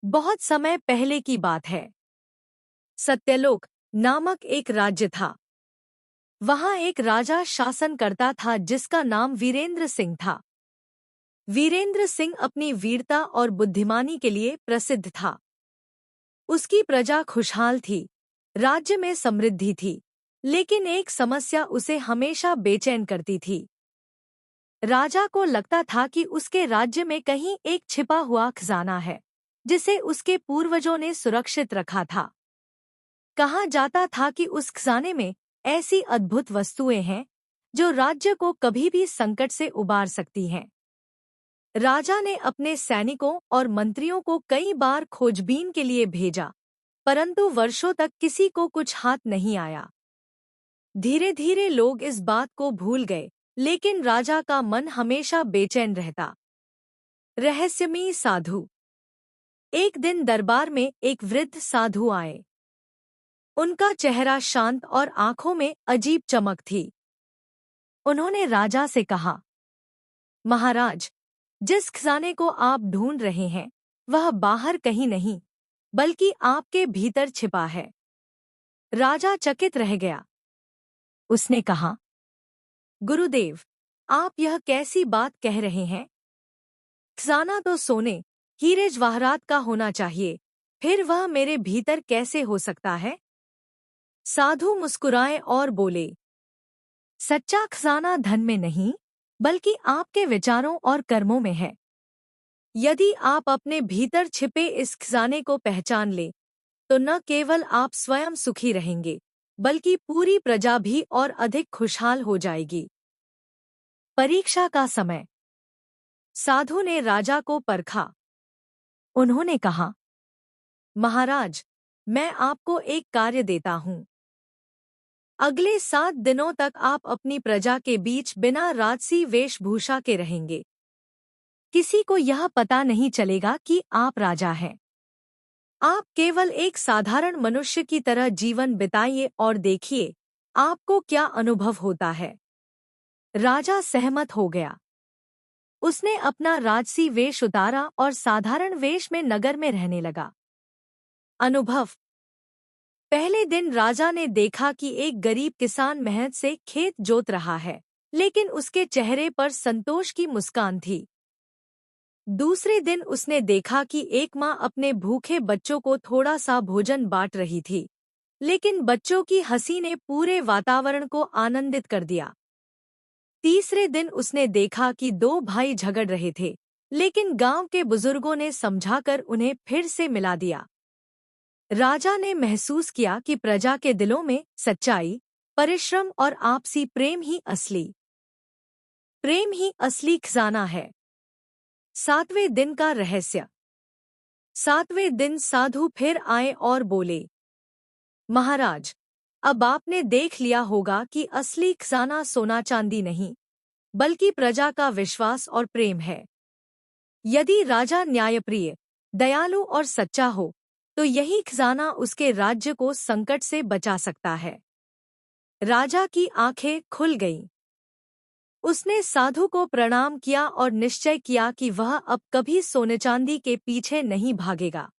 बहुत समय पहले की बात है। सत्यलोक नामक एक राज्य था। वहां एक राजा शासन करता था जिसका नाम वीरेंद्र सिंह था। वीरेंद्र सिंह अपनी वीरता और बुद्धिमानी के लिए प्रसिद्ध था। उसकी प्रजा खुशहाल थी, राज्य में समृद्धि थी, लेकिन एक समस्या उसे हमेशा बेचैन करती थी। राजा को लगता था कि उसके राज्य में कहीं एक छिपा हुआ खजाना है, जिसे उसके पूर्वजों ने सुरक्षित रखा था। कहा जाता था कि उस खजाने में ऐसी अद्भुत वस्तुएं हैं जो राज्य को कभी भी संकट से उबार सकती हैं। राजा ने अपने सैनिकों और मंत्रियों को कई बार खोजबीन के लिए भेजा, परंतु वर्षों तक किसी को कुछ हाथ नहीं आया। धीरे धीरे लोग इस बात को भूल गए, लेकिन राजा का मन हमेशा बेचैन रहता। रहस्यमयी साधु। एक दिन दरबार में एक वृद्ध साधु आए। उनका चेहरा शांत और आंखों में अजीब चमक थी। उन्होंने राजा से कहा, महाराज, जिस खजाने को आप ढूंढ रहे हैं वह बाहर कहीं नहीं, बल्कि आपके भीतर छिपा है। राजा चकित रह गया। उसने कहा, गुरुदेव, आप यह कैसी बात कह रहे हैं? खजाना तो सोने, हीरे जवाहरात का होना चाहिए, फिर वह मेरे भीतर कैसे हो सकता है? साधु मुस्कुराए और बोले, सच्चा खजाना धन में नहीं, बल्कि आपके विचारों और कर्मों में है। यदि आप अपने भीतर छिपे इस खजाने को पहचान ले, तो न केवल आप स्वयं सुखी रहेंगे, बल्कि पूरी प्रजा भी और अधिक खुशहाल हो जाएगी। परीक्षा का समय। साधु ने राजा को परखा। उन्होंने कहा, महाराज, मैं आपको एक कार्य देता हूँ। अगले 7 दिनों तक आप अपनी प्रजा के बीच बिना राजसी वेशभूषा के रहेंगे। किसी को यह पता नहीं चलेगा कि आप राजा हैं। आप केवल एक साधारण मनुष्य की तरह जीवन बिताइए और देखिए आपको क्या अनुभव होता है। राजा सहमत हो गया। उसने अपना राजसी वेश उतारा और साधारण वेश में नगर में रहने लगा। अनुभव। पहले दिन राजा ने देखा कि एक गरीब किसान मेहनत से खेत जोत रहा है, लेकिन उसके चेहरे पर संतोष की मुस्कान थी। दूसरे दिन उसने देखा कि एक माँ अपने भूखे बच्चों को थोड़ा सा भोजन बांट रही थी, लेकिन बच्चों की हंसी ने पूरे वातावरण को आनंदित कर दिया। तीसरे दिन उसने देखा कि 2 भाई झगड़ रहे थे, लेकिन गांव के बुजुर्गों ने समझाकर उन्हें फिर से मिला दिया। राजा ने महसूस किया कि प्रजा के दिलों में सच्चाई, परिश्रम और आपसी प्रेम ही असली खजाना है। 7वें दिन का रहस्य। 7वें दिन साधु फिर आए और बोले, महाराज, अब आपने देख लिया होगा कि असली खजाना सोना चांदी नहीं, बल्कि प्रजा का विश्वास और प्रेम है। यदि राजा न्यायप्रिय, दयालु और सच्चा हो, तो यही खजाना उसके राज्य को संकट से बचा सकता है। राजा की आंखें खुल गईं। उसने साधु को प्रणाम किया और निश्चय किया कि वह अब कभी सोने चांदी के पीछे नहीं भागेगा।